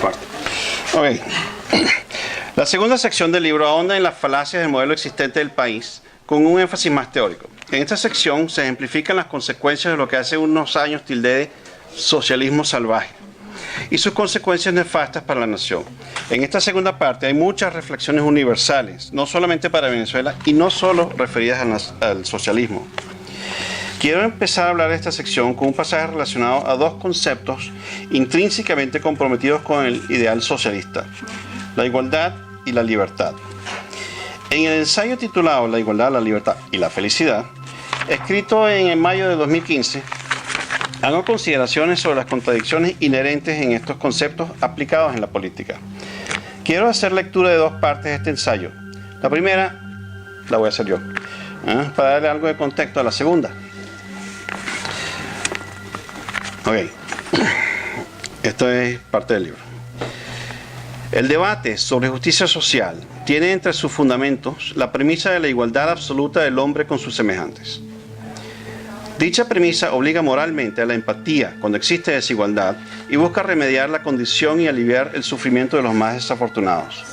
cuarto. Ok. La segunda sección del libro ahonda en las falacias del modelo existente del país, con un énfasis más teórico. En esta sección se ejemplifican las consecuencias de lo que hace unos años tildé de socialismo salvaje y sus consecuencias nefastas para la nación. En esta segunda parte hay muchas reflexiones universales, no solamente para Venezuela y no solo referidas al socialismo. Quiero empezar a hablar de esta sección con un pasaje relacionado a dos conceptos intrínsecamente comprometidos con el ideal socialista: la igualdad y la libertad. En el ensayo titulado La igualdad, la libertad y la felicidad, escrito en mayo de 2015, hago consideraciones sobre las contradicciones inherentes en estos conceptos aplicados en la política. Quiero hacer lectura de dos partes de este ensayo. La primera la voy a hacer yo, para darle algo de contexto a la segunda. Ok, esto es parte del libro. El debate sobre justicia social tiene entre sus fundamentos la premisa de la igualdad absoluta del hombre con sus semejantes. Dicha premisa obliga moralmente a la empatía cuando existe desigualdad y busca remediar la condición y aliviar el sufrimiento de los más desafortunados.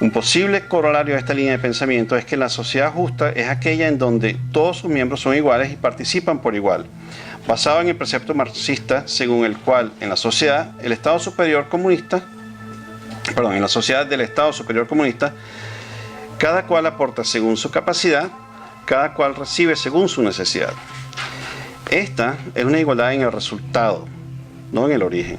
Un posible corolario de esta línea de pensamiento es que la sociedad justa es aquella en donde todos sus miembros son iguales y participan por igual, basado en el precepto marxista según el cual en la sociedad del Estado superior comunista, cada cual aporta según su capacidad, cada cual recibe según su necesidad. Esta es una igualdad en el resultado, no en el origen.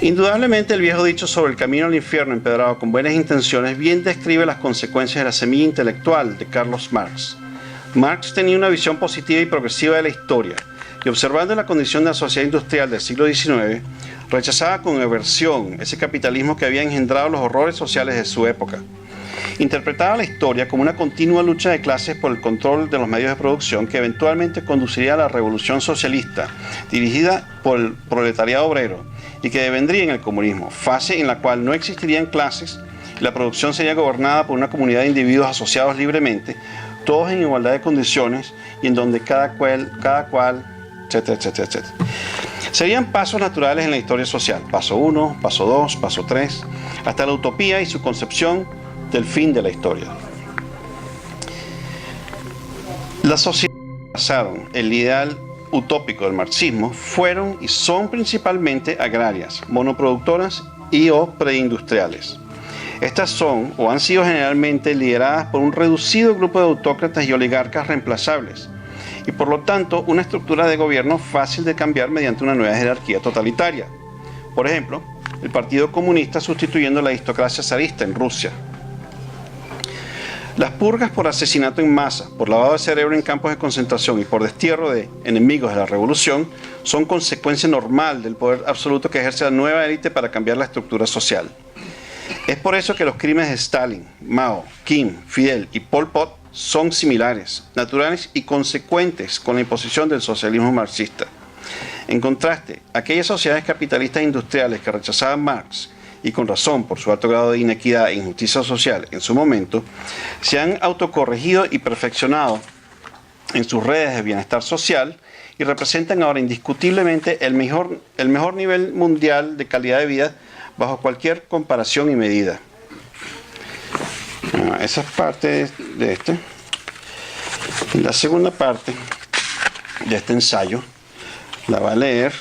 Indudablemente el viejo dicho sobre el camino al infierno empedrado con buenas intenciones bien describe las consecuencias de la semilla intelectual de Carlos Marx. Marx tenía una visión positiva y progresiva de la historia y, observando la condición de la sociedad industrial del siglo XIX, rechazaba con aversión ese capitalismo que había engendrado los horrores sociales de su época. Interpretaba la historia como una continua lucha de clases por el control de los medios de producción que eventualmente conduciría a la revolución socialista, dirigida por el proletariado obrero, y que devendría en el comunismo, fase en la cual no existirían clases y la producción sería gobernada por una comunidad de individuos asociados libremente, todos en igualdad de condiciones y en donde cada cual, etcétera, etcétera, etcétera. Serían pasos naturales en la historia social, paso 1, paso 2, paso 3, hasta la utopía y su concepción del fin de la historia. Las sociedades que basaron el ideal utópico del marxismo fueron y son principalmente agrarias, monoproductoras y o preindustriales. Estas son o han sido generalmente lideradas por un reducido grupo de autócratas y oligarcas reemplazables, y por lo tanto una estructura de gobierno fácil de cambiar mediante una nueva jerarquía totalitaria. Por ejemplo, el Partido Comunista sustituyendo la aristocracia zarista en Rusia. Las purgas por asesinato en masa, por lavado de cerebro en campos de concentración y por destierro de enemigos de la revolución son consecuencia normal del poder absoluto que ejerce la nueva élite para cambiar la estructura social. Es por eso que los crímenes de Stalin, Mao, Kim, Fidel y Pol Pot son similares, naturales y consecuentes con la imposición del socialismo marxista. En contraste, aquellas sociedades capitalistas industriales que rechazaban Marx, y con razón por su alto grado de inequidad e injusticia social en su momento, se han autocorregido y perfeccionado en sus redes de bienestar social y representan ahora indiscutiblemente el mejor nivel mundial de calidad de vida bajo cualquier comparación y medida. Esa es parte de este. Y la segunda parte de este ensayo la va a leer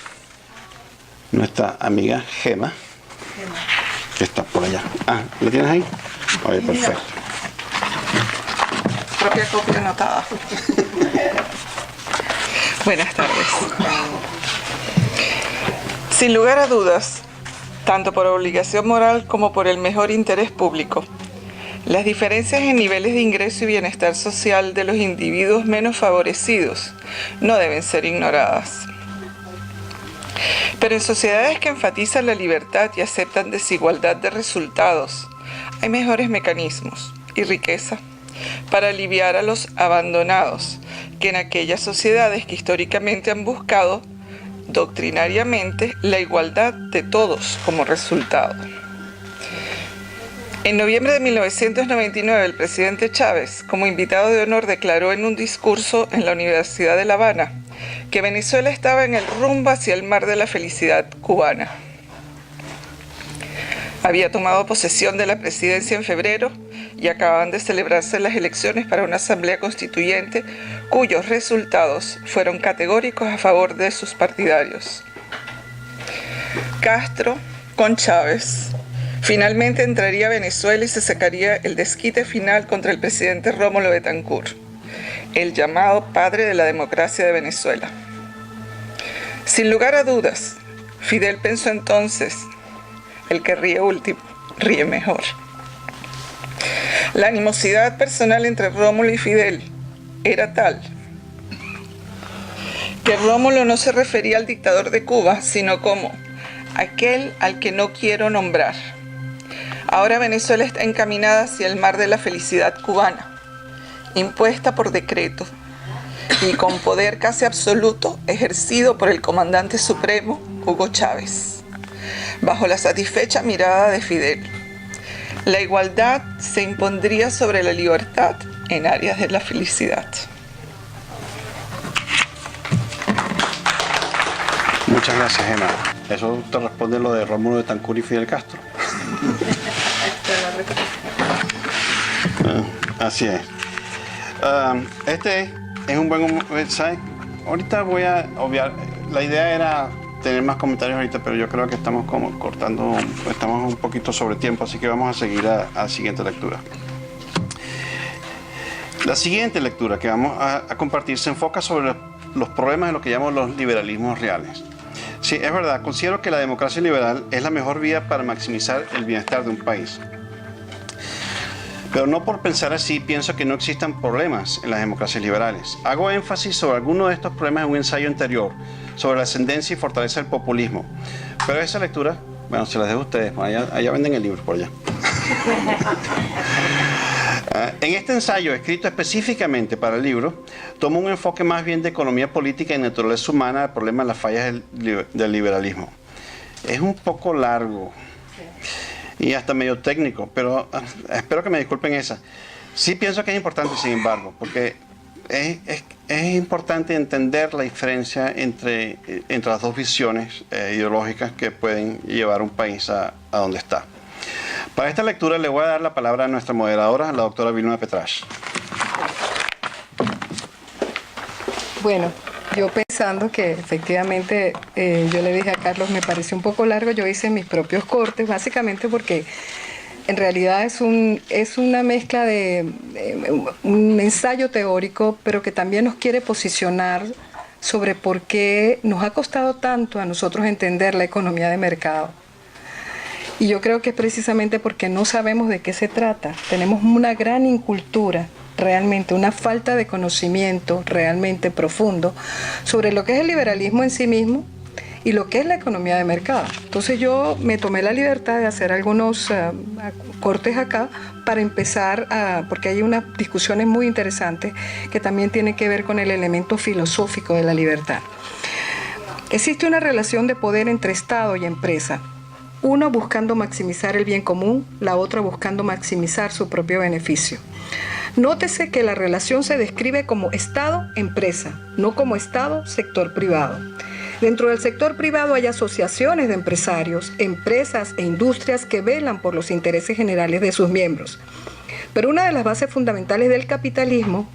nuestra amiga Gema, que está por allá. ¿La tienes ahí? Oye, perfecto. Propia copia anotada. Buenas tardes. Sin lugar a dudas, tanto por obligación moral como por el mejor interés público, las diferencias en niveles de ingreso y bienestar social de los individuos menos favorecidos no deben ser ignoradas. Pero en sociedades que enfatizan la libertad y aceptan desigualdad de resultados, hay mejores mecanismos y riqueza para aliviar a los abandonados que en aquellas sociedades que históricamente han buscado doctrinariamente la igualdad de todos como resultado. En noviembre de 1999, el presidente Chávez, como invitado de honor, declaró en un discurso en la Universidad de La Habana que Venezuela estaba en el rumbo hacia el mar de la felicidad cubana. Había tomado posesión de la presidencia en febrero y acababan de celebrarse las elecciones para una asamblea constituyente cuyos resultados fueron categóricos a favor de sus partidarios. Castro, con Chávez, finalmente entraría a Venezuela y se sacaría el desquite final contra el presidente Rómulo Betancourt, el llamado padre de la democracia de Venezuela. Sin lugar a dudas, Fidel pensó entonces: el que ríe último, ríe mejor. La animosidad personal entre Rómulo y Fidel era tal que Rómulo no se refería al dictador de Cuba, sino como aquel al que no quiero nombrar. Ahora Venezuela está encaminada hacia el mar de la felicidad cubana, impuesta por decreto y con poder casi absoluto ejercido por el comandante supremo Hugo Chávez, bajo la satisfecha mirada de Fidel. La igualdad se impondría sobre la libertad en áreas de la felicidad. Muchas gracias, Emma. Eso te responde lo de Rómulo Betancourt y Fidel Castro. Así es. Este es un buen mensaje. Ahorita voy a obviar. La idea era tener más comentarios ahorita, pero yo creo que estamos como cortando, estamos un poquito sobre tiempo, así que vamos a seguir a la siguiente lectura. La siguiente lectura que vamos a compartir se enfoca sobre los problemas de lo que llamamos los liberalismos reales. Sí, es verdad, considero que la democracia liberal es la mejor vía para maximizar el bienestar de un país. Pero no por pensar así pienso que no existan problemas en las democracias liberales. Hago énfasis sobre algunos de estos problemas en un ensayo anterior, sobre la ascendencia y fortaleza del populismo. Pero esa lectura, bueno, se las dejo a ustedes, allá venden el libro por allá. En este ensayo, escrito específicamente para el libro, tomo un enfoque más bien de economía política y naturaleza humana al problema de las fallas del liberalismo. Es un poco largo y hasta medio técnico, pero espero que me disculpen esa. Sí pienso que es importante, sin embargo, porque es importante entender la diferencia entre las dos visiones ideológicas que pueden llevar un país a donde está. Para esta lectura le voy a dar la palabra a nuestra moderadora, la doctora Vilma Petrasch. Bueno, yo pensando que efectivamente yo le dije a Carlos, me pareció un poco largo, yo hice mis propios cortes, básicamente porque en realidad es una mezcla de un ensayo teórico, pero que también nos quiere posicionar sobre por qué nos ha costado tanto a nosotros entender la economía de mercado. Y yo creo que es precisamente porque no sabemos de qué se trata. Tenemos una gran incultura, realmente, una falta de conocimiento realmente profundo sobre lo que es el liberalismo en sí mismo y lo que es la economía de mercado. Entonces yo me tomé la libertad de hacer algunos cortes acá para empezar porque hay unas discusiones muy interesantes que también tienen que ver con el elemento filosófico de la libertad. Existe una relación de poder entre Estado y empresa. Uno buscando maximizar el bien común, la otra buscando maximizar su propio beneficio. Nótese que la relación se describe como Estado-empresa, no como Estado-sector privado. Dentro del sector privado hay asociaciones de empresarios, empresas e industrias que velan por los intereses generales de sus miembros. Pero una de las bases fundamentales del capitalismo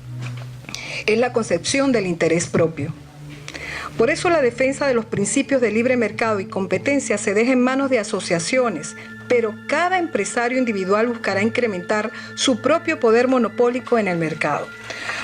es la concepción del interés propio. Por eso la defensa de los principios de libre mercado y competencia se deja en manos de asociaciones, pero cada empresario individual buscará incrementar su propio poder monopólico en el mercado.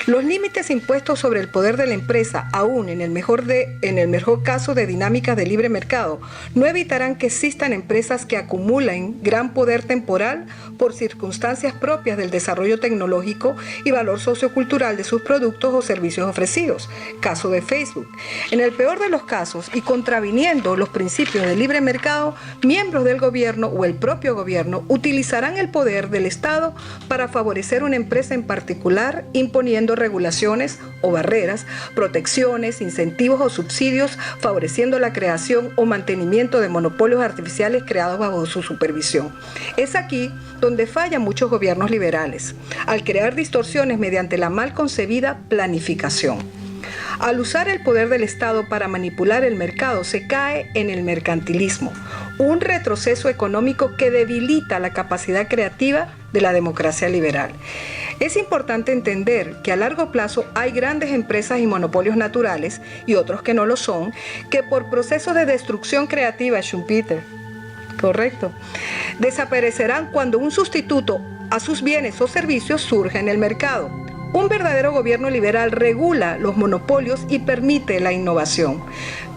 Los límites impuestos sobre el poder de la empresa, aún en el mejor caso de dinámicas de libre mercado, no evitarán que existan empresas que acumulen gran poder temporal por circunstancias propias del desarrollo tecnológico y valor sociocultural de sus productos o servicios ofrecidos. Caso de Facebook. En el peor de los casos, y contraviniendo los principios del libre mercado, miembros del gobierno o el propio gobierno utilizarán el poder del Estado para favorecer una empresa en particular, imponiendo regulaciones o barreras, protecciones, incentivos o subsidios, favoreciendo la creación o mantenimiento de monopolios artificiales creados bajo su supervisión. Es aquí donde fallan muchos gobiernos liberales, al crear distorsiones mediante la mal concebida planificación. Al usar el poder del Estado para manipular el mercado, se cae en el mercantilismo, un retroceso económico que debilita la capacidad creativa de la democracia liberal. Es importante entender que a largo plazo hay grandes empresas y monopolios naturales, y otros que no lo son, que por procesos de destrucción creativa, Schumpeter, correcto, desaparecerán cuando un sustituto a sus bienes o servicios surge en el mercado. Un verdadero gobierno liberal regula los monopolios y permite la innovación.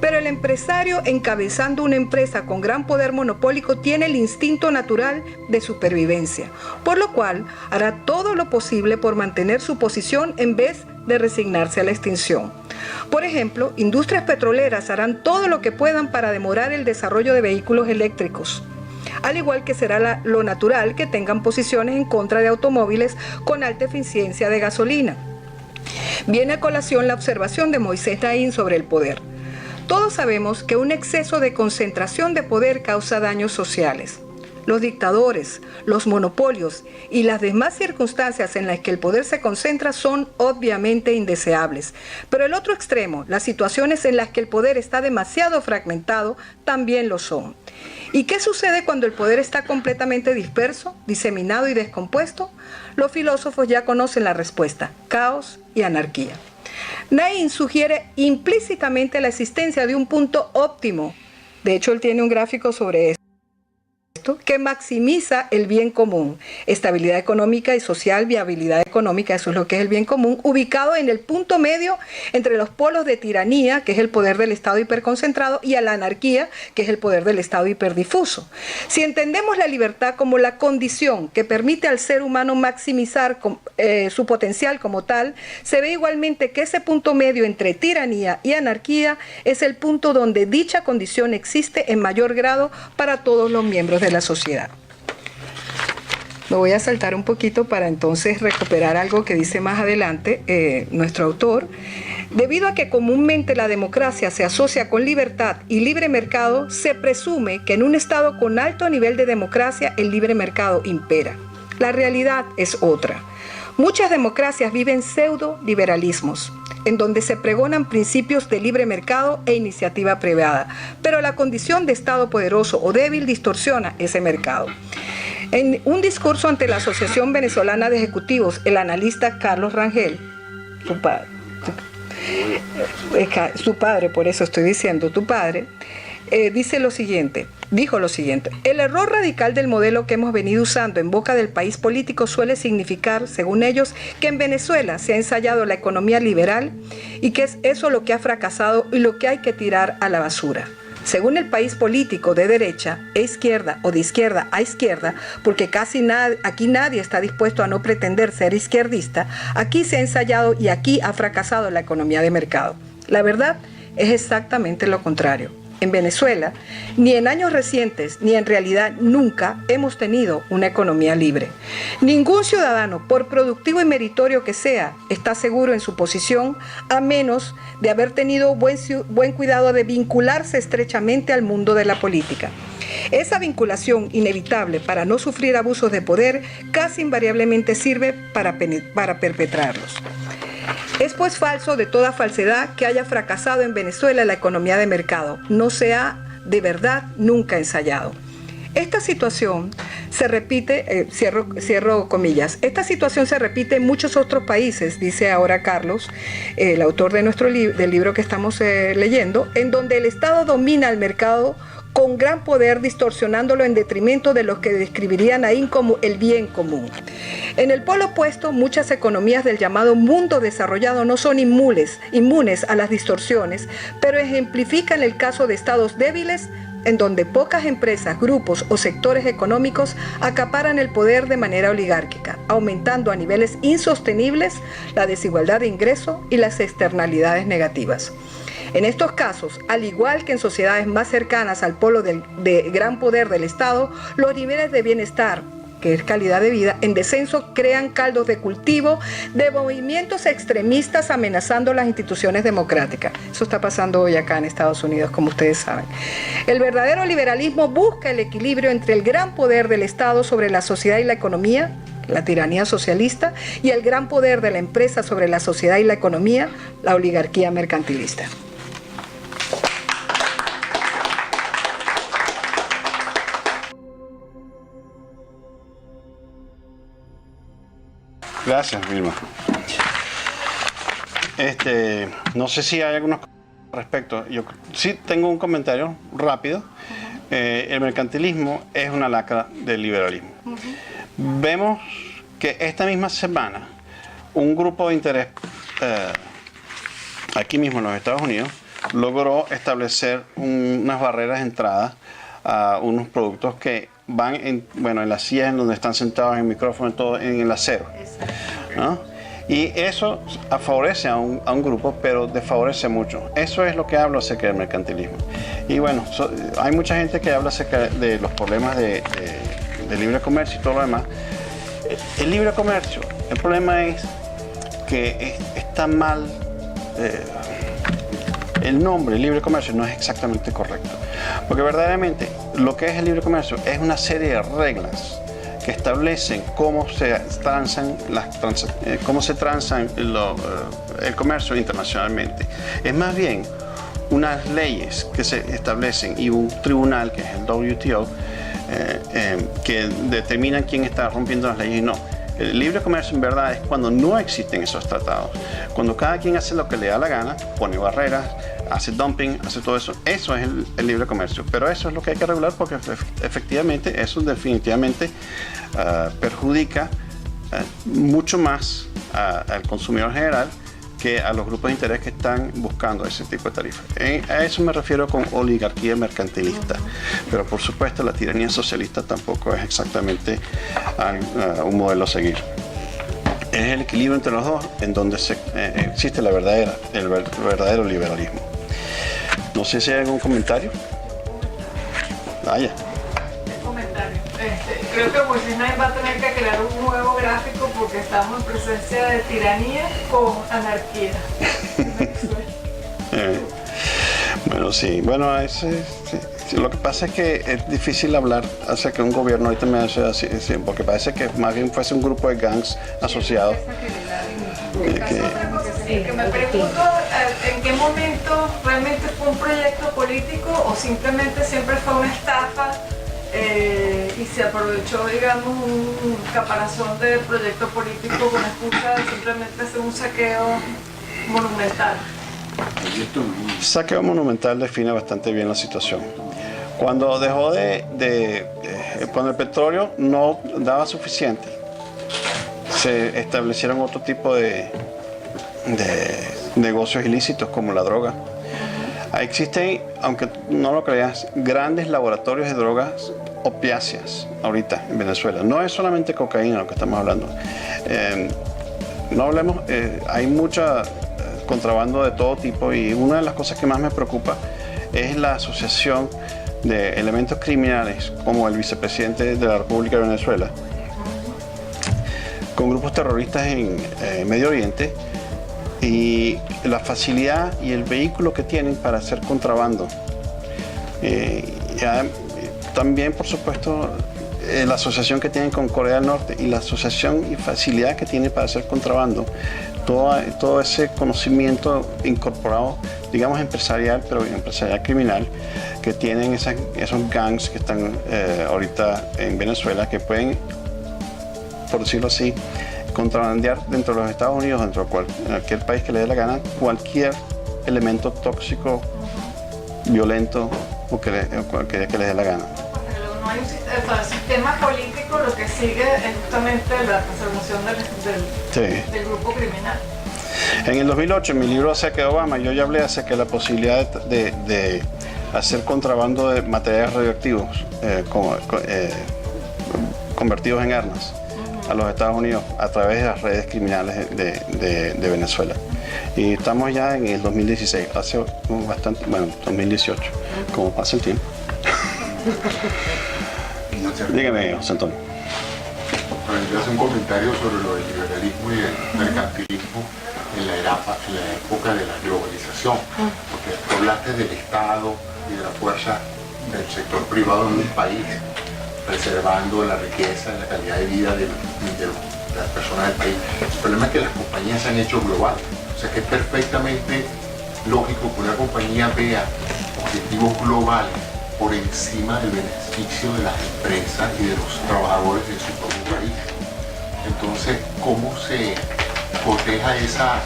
Pero el empresario encabezando una empresa con gran poder monopólico tiene el instinto natural de supervivencia, por lo cual hará todo lo posible por mantener su posición en vez de resignarse a la extinción. Por ejemplo, industrias petroleras harán todo lo que puedan para demorar el desarrollo de vehículos eléctricos, al igual que será lo natural que tengan posiciones en contra de automóviles con alta eficiencia de gasolina. Viene a colación la observación de Moisés Naín sobre el poder. Todos sabemos que un exceso de concentración de poder causa daños sociales. Los dictadores, los monopolios y las demás circunstancias en las que el poder se concentra son obviamente indeseables. Pero el otro extremo, las situaciones en las que el poder está demasiado fragmentado, también lo son. ¿Y qué sucede cuando el poder está completamente disperso, diseminado y descompuesto? Los filósofos ya conocen la respuesta: caos y anarquía. Naín sugiere implícitamente la existencia de un punto óptimo. De hecho, él tiene un gráfico sobre esto, que maximiza el bien común, estabilidad económica y social, viabilidad económica, eso es lo que es el bien común, ubicado en el punto medio entre los polos de tiranía, que es el poder del Estado hiperconcentrado, y a la anarquía, que es el poder del Estado hiperdifuso. Si entendemos la libertad como la condición que permite al ser humano maximizar su potencial como tal, se ve igualmente que ese punto medio entre tiranía y anarquía es el punto donde dicha condición existe en mayor grado para todos los miembros de la sociedad. Me voy a saltar un poquito para entonces recuperar algo que dice más adelante nuestro autor. Debido a que comúnmente la democracia se asocia con libertad y libre mercado, se presume que en un Estado con alto nivel de democracia el libre mercado impera. La realidad es otra. Muchas democracias viven pseudo-liberalismos, en donde se pregonan principios de libre mercado e iniciativa privada, pero la condición de Estado poderoso o débil distorsiona ese mercado. En un discurso ante la Asociación Venezolana de Ejecutivos, el analista Carlos Rangel, su padre, por eso estoy diciendo tu padre, dijo lo siguiente: el error radical del modelo que hemos venido usando en boca del país político suele significar, según ellos, que en Venezuela se ha ensayado la economía liberal y que es eso lo que ha fracasado y lo que hay que tirar a la basura. Según el país político de derecha e izquierda o de izquierda a izquierda, porque aquí nadie está dispuesto a no pretender ser izquierdista, aquí se ha ensayado y aquí ha fracasado la economía de mercado. La verdad es exactamente lo contrario. En Venezuela, ni en años recientes, ni en realidad nunca hemos tenido una economía libre. Ningún ciudadano, por productivo y meritorio que sea, está seguro en su posición, a menos de haber tenido buen cuidado de vincularse estrechamente al mundo de la política. Esa vinculación inevitable para no sufrir abusos de poder casi invariablemente sirve para perpetrarlos. Es pues falso de toda falsedad que haya fracasado en Venezuela la economía de mercado. No se ha de nunca ensayado. Esta situación se repite, cierro comillas, esta situación se repite en muchos otros países, dice ahora Carlos, el autor de del libro que estamos leyendo, en donde el Estado domina el mercado con gran poder, distorsionándolo en detrimento de los que describirían ahí como el bien común. En el polo opuesto, muchas economías del llamado mundo desarrollado no son inmunes a las distorsiones, pero ejemplifican el caso de estados débiles en donde pocas empresas, grupos o sectores económicos acaparan el poder de manera oligárquica, aumentando a niveles insostenibles la desigualdad de ingreso y las externalidades negativas. En estos casos, al igual que en sociedades más cercanas al polo de gran poder del Estado, los niveles de bienestar, que es calidad de vida, en descenso crean caldos de cultivo de movimientos extremistas amenazando las instituciones democráticas. Eso está pasando hoy acá en Estados Unidos, como ustedes saben. El verdadero liberalismo busca el equilibrio entre el gran poder del Estado sobre la sociedad y la economía, la tiranía socialista, y el gran poder de la empresa sobre la sociedad y la economía, la oligarquía mercantilista. Gracias, Vilma. No sé si hay algunos respecto. Yo sí tengo un comentario rápido. El mercantilismo es una lacra del liberalismo. Vemos que esta misma semana un grupo de interés aquí mismo en los Estados Unidos logró establecer unas barreras de entrada a unos productos que van en las sillas en donde están sentados, en el micrófono, todo en el acero, ¿no? Y eso favorece a un grupo, pero desfavorece mucho. Eso es lo que hablo acerca del mercantilismo. Y bueno, hay mucha gente que habla acerca de los problemas de libre comercio y todo lo demás. El libre comercio, el problema es que está mal, el nombre libre comercio no es exactamente correcto. Porque verdaderamente lo que es el libre comercio es una serie de reglas que establecen cómo se transan el comercio internacionalmente. Es más bien unas leyes que se establecen y un tribunal, que es el WTO, que determinan quién está rompiendo las leyes y no. El libre comercio en verdad es cuando no existen esos tratados. Cuando cada quien hace lo que le da la gana, pone barreras, hace dumping, hace todo eso. Eso es el libre comercio. Pero eso es lo que hay que regular porque efectivamente eso definitivamente perjudica mucho más al consumidor general que a los grupos de interés que están buscando ese tipo de tarifas. A eso me refiero con oligarquía mercantilista. Pero por supuesto la tiranía socialista tampoco es exactamente un modelo a seguir. Es el equilibrio entre los dos en donde existe el verdadero liberalismo. No sé si hay algún comentario. Vaya. Creo que Moisés Naim va a tener que crear un nuevo gráfico porque estamos en presencia de tiranía con anarquía. Bueno, sí. Bueno, lo que pasa es que es difícil hablar acerca de un gobierno, ahorita me hace así, porque parece que más bien fuese un grupo de gangs asociados. Que me pregunto en qué momento realmente fue un proyecto político o simplemente siempre fue una estafa y se aprovechó, digamos, un caparazón de proyecto político con la excusa de simplemente hacer un saqueo monumental. El saqueo monumental define bastante bien la situación. Cuando dejó cuando el petróleo no daba suficiente, se establecieron otro tipo de negocios ilícitos como la droga. Existen, aunque no lo creas, grandes laboratorios de drogas opiáceas ahorita en Venezuela. No es solamente cocaína lo que estamos hablando. No hablemos, hay mucha contrabando de todo tipo y una de las cosas que más me preocupa es la asociación de elementos criminales como el vicepresidente de la República de Venezuela con grupos terroristas en Medio Oriente y la facilidad y el vehículo que tienen para hacer contrabando. También, por supuesto, la asociación que tienen con Corea del Norte y la asociación y facilidad que tienen para hacer contrabando. Todo ese conocimiento incorporado, digamos empresarial, pero empresarial criminal, que tienen esos gangs que están ahorita en Venezuela, que pueden, por decirlo así, contrabandear dentro de los Estados Unidos, dentro de cualquier país que le dé la gana, cualquier elemento tóxico, violento o que le dé la gana. No hay el sistema político, lo que sigue es justamente la persecución del grupo criminal. En el 2008, en mi libro acerca de Obama, yo ya hablé acerca de la posibilidad de hacer contrabando de materiales radioactivos convertidos en armas a los Estados Unidos a través de las redes criminales de Venezuela. Y estamos ya en el 2016, hace bastante, 2018, como pasa el tiempo. Dígame, José Antonio. Bueno, yo hacer un comentario sobre lo del liberalismo y el mercantilismo en la época de la globalización, porque tú hablaste del Estado y de la fuerza del sector privado en un país, preservando la riqueza, la calidad de vida de las personas del país. El problema es que las compañías se han hecho globales, o sea que es perfectamente lógico que una compañía vea objetivos globales por encima del beneficio de las empresas y de los trabajadores de su propio país. entonces, ¿cómo se coteja esa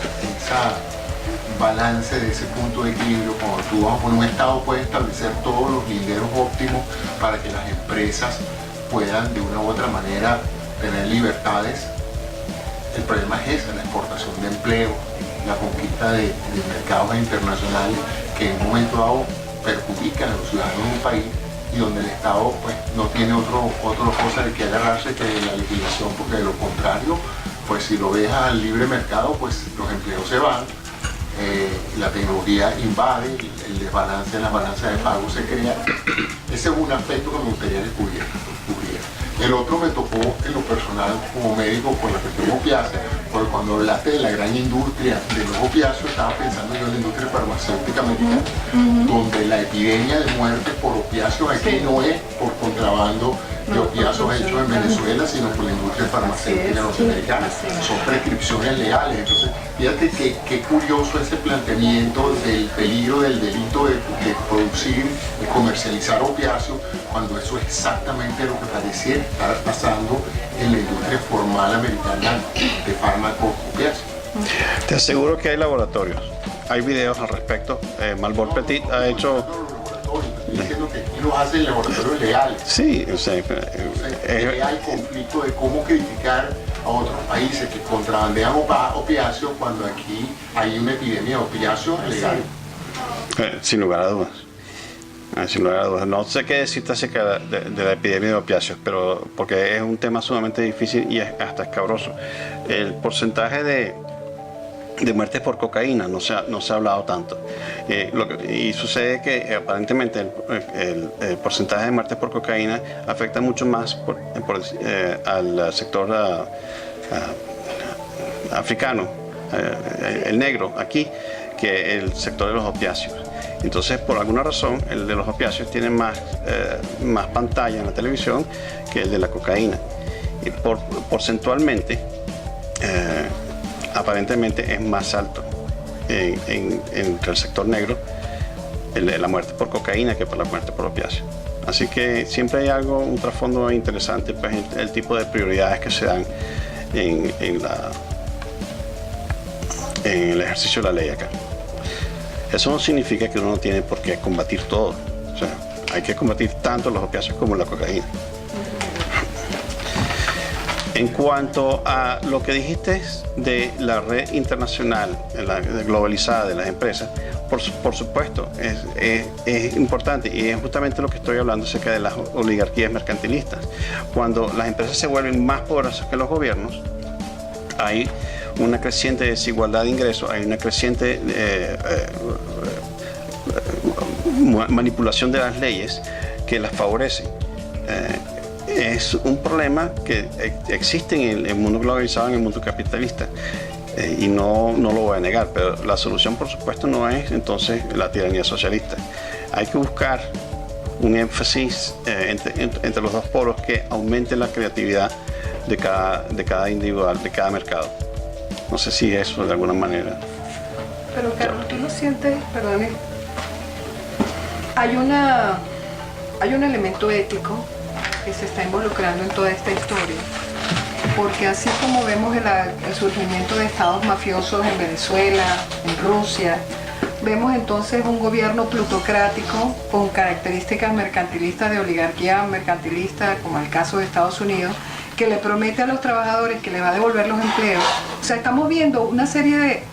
balance de ese punto de equilibrio? Cuando tú vas a poner un Estado, puede establecer todos los linderos óptimos para que las empresas puedan de una u otra manera tener libertades. El problema es esa, la exportación de empleo, la conquista de mercados internacionales que en un momento dado perjudican a los ciudadanos de un país y donde el Estado pues no tiene otra cosa de que agarrarse que la legislación, porque de lo contrario, pues si lo dejas al libre mercado, pues los empleos se van, la tecnología invade, el desbalance en las balanzas de pago se crea. Ese es un aspecto que me gustaría descubrir. El otro me tocó en lo personal como médico por la cuestión opiácea, porque cuando hablaste de la gran industria de los opiáceos, estaba pensando yo en la industria farmacéutica americana, donde la epidemia de muerte por opiáceos aquí no es por contrabando de opiáceos hechos en Venezuela, sino por la industria farmacéutica norteamericana. Son prescripciones legales. Entonces, fíjate qué curioso ese planteamiento del peligro del delito de producir y comercializar opiáceos, cuando eso es exactamente lo que pareciera estar pasando en la industria formal americana de fármacos opiáceos. Te aseguro que hay laboratorios, hay videos al respecto. Malbor Petit ha hecho... Estoy diciendo que aquí lo hacen laboratorios legales. Sí, o sea, hay conflicto de cómo criticar a otros países que contrabandean opiáceos cuando aquí hay una epidemia de opiáceos legal. Sin lugar a dudas. Sin lugar a dudas. No sé qué decirte acerca de la epidemia de opiáceos, pero porque es un tema sumamente difícil y hasta escabroso. El porcentaje de muertes por cocaína no se ha hablado tanto. Y sucede que aparentemente el porcentaje de muertes por cocaína afecta mucho más al sector africano, el negro aquí, que el sector de los opiáceos. Entonces, por alguna razón, el de los opiáceos tiene más pantalla en la televisión que el de la cocaína. Y porcentualmente, aparentemente es más alto entre el sector negro la muerte por cocaína que por la muerte por opiáceos. Así que siempre hay un trasfondo interesante, pues el tipo de prioridades que se dan en el ejercicio de la ley acá. Eso no significa que uno no tiene por qué combatir todo. O sea, hay que combatir tanto los opiáceos como la cocaína. En cuanto a lo que dijiste de la red internacional, globalizada de las empresas, por supuesto, es importante, y es justamente lo que estoy hablando acerca de las oligarquías mercantilistas. Cuando las empresas se vuelven más poderosas que los gobiernos, hay una creciente desigualdad de ingresos, hay una creciente manipulación de las leyes que las favorecen. Es un problema que existe en el mundo globalizado, en el mundo capitalista, y no lo voy a negar, pero la solución, por supuesto, no es entonces la tiranía socialista. Hay que buscar un énfasis entre los dos polos que aumente la creatividad de cada individual, de cada mercado. No sé si eso de alguna manera. Pero Carlos, ¿tú no sientes, perdón, hay un elemento ético que se está involucrando en toda esta historia? Porque así como vemos el surgimiento de estados mafiosos en Venezuela, en Rusia, vemos entonces un gobierno plutocrático con características mercantilistas, de oligarquía mercantilista, como el caso de Estados Unidos, que le promete a los trabajadores que les va a devolver los empleos. O sea, estamos viendo una serie de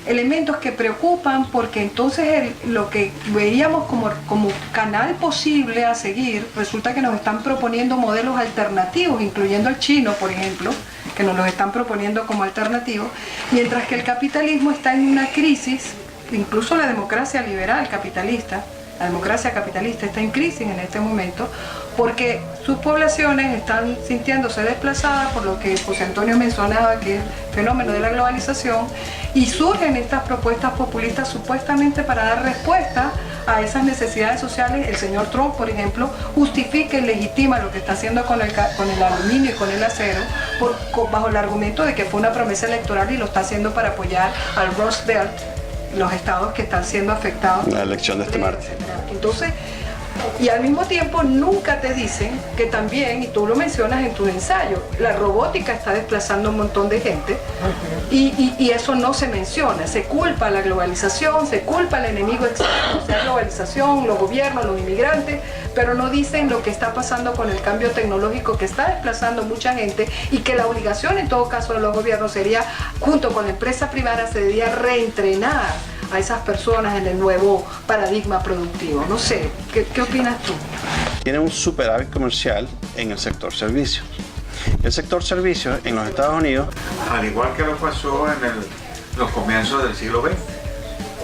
elementos que preocupan, porque entonces lo que veíamos como canal posible a seguir, resulta que nos están proponiendo modelos alternativos, incluyendo el chino, por ejemplo, que nos los están proponiendo como alternativos, mientras que el capitalismo está en una crisis. Incluso la democracia liberal capitalista, la democracia capitalista está en crisis en este momento, porque sus poblaciones están sintiéndose desplazadas por lo que José Antonio mencionaba, que es el fenómeno de la globalización, y surgen estas propuestas populistas supuestamente para dar respuesta a esas necesidades sociales. El señor Trump, por ejemplo, justifica y legitima lo que está haciendo con el aluminio y con el acero bajo el argumento de que fue una promesa electoral y lo está haciendo para apoyar al Rust Belt, los estados que están siendo afectados. La elección de este martes. Entonces, Y al mismo tiempo nunca te dicen que también, y tú lo mencionas en tus ensayos, la robótica está desplazando un montón de gente y eso no se menciona. Se culpa a la globalización, se culpa al enemigo externo, sea globalización, los gobiernos, los inmigrantes, pero no dicen lo que está pasando con el cambio tecnológico que está desplazando mucha gente y que la obligación en todo caso de los gobiernos sería, junto con la empresa privada, se debería reentrenar a esas personas en el nuevo paradigma productivo. No sé, ¿qué opinas tú? Tiene un superávit comercial en el sector servicios. El sector servicios en los Estados Unidos, al igual que lo pasó en los comienzos del siglo XX,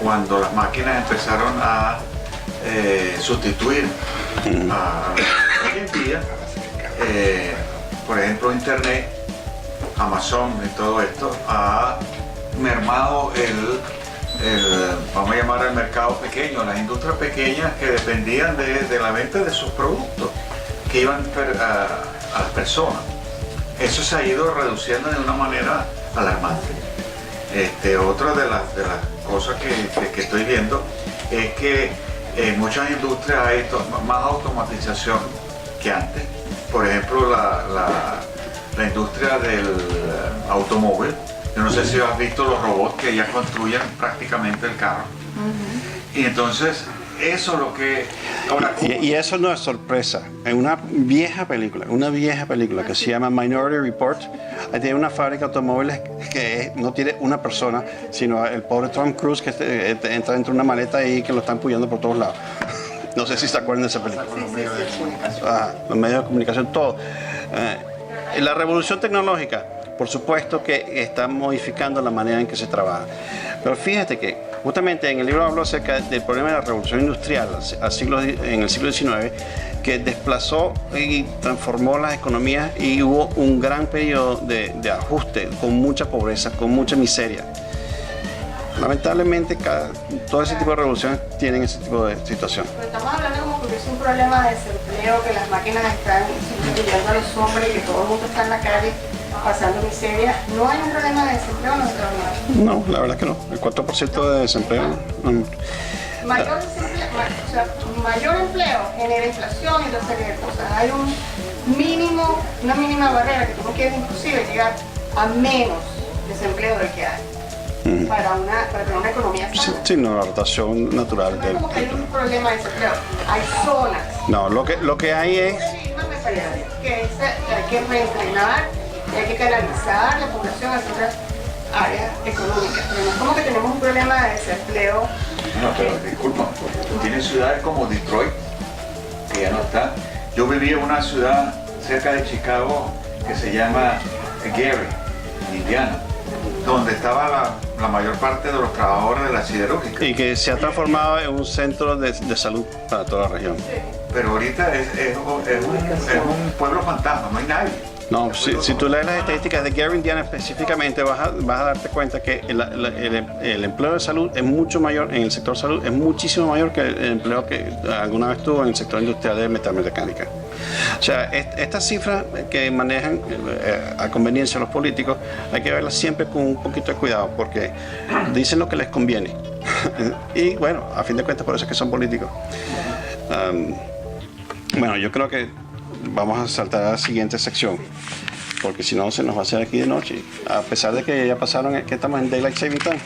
cuando las máquinas empezaron a sustituir hoy en día, por ejemplo, Internet, Amazon y todo esto ha mermado vamos a llamar el mercado pequeño, las industrias pequeñas que dependían de la venta de sus productos que iban a las personas. Eso se ha ido reduciendo de una manera alarmante. Otra de las cosas que estoy viendo es que en muchas industrias hay más automatización que antes. Por ejemplo, la industria del automóvil. Yo no sé si has visto los robots que ya construyen prácticamente el carro. Y entonces, eso es lo que... Ahora, y eso no es sorpresa. En una vieja película que se llama Minority Report, ahí tiene una fábrica de automóviles que no tiene una persona, sino el pobre Tom Cruise que entra dentro de una maleta y que lo están empujando por todos lados. No sé si se acuerdan de esa película. Los medios de comunicación, todo. La revolución tecnológica, por supuesto que está modificando la manera en que se trabaja. Pero fíjate que justamente en el libro hablo acerca del problema de la revolución industrial en el siglo XIX, que desplazó y transformó las economías y hubo un gran periodo de ajuste, con mucha pobreza, con mucha miseria. Lamentablemente, todo ese tipo de revoluciones tienen ese tipo de situación. Pero estamos hablando como que es un problema de desempleo, que las máquinas están sustituyendo a los hombres, que todo el mundo está en la calle pasando miseria. ¿No hay un problema de desempleo en los Estados Unidos? No, la verdad que no. El 4% de desempleo. Mayor desempleo, o sea, mayor empleo genera inflación y otra serie de cosas. Hay una mínima barrera que tú no quieres inclusive llegar a menos desempleo del que hay. Para tener una economía sana. Sí, no, la rotación natural. No es como que hay un problema de desempleo, hay zonas. No, lo que hay es... Me parece que hay que reentrenar, hay que canalizar la población hacia otras áreas económicas. Pero no es como que tenemos un problema de desempleo. No, pero disculpa, tienes ciudades como Detroit, que ya no está. Yo viví en una ciudad cerca de Chicago que se llama Gary, en Indiana, donde estaba la mayor parte de los trabajadores de la siderúrgica. Y que se ha transformado en un centro de salud para toda la región. Pero ahorita es un pueblo fantasma, no hay nadie. No, si tú lees las estadísticas de Gary, Indiana específicamente, vas a darte cuenta que el empleo de salud es mucho mayor, en el sector salud, es muchísimo mayor que el empleo que alguna vez tuvo en el sector industrial de metalmecánica. O sea, estas cifras que manejan a conveniencia los políticos, hay que verlas siempre con un poquito de cuidado, porque dicen lo que les conviene. Y bueno, a fin de cuentas, por eso es que son políticos. Bueno, yo creo que vamos a saltar a la siguiente sección, porque si no se nos va a hacer aquí de noche, a pesar de que ya pasaron, que estamos en Daylight Saving Time.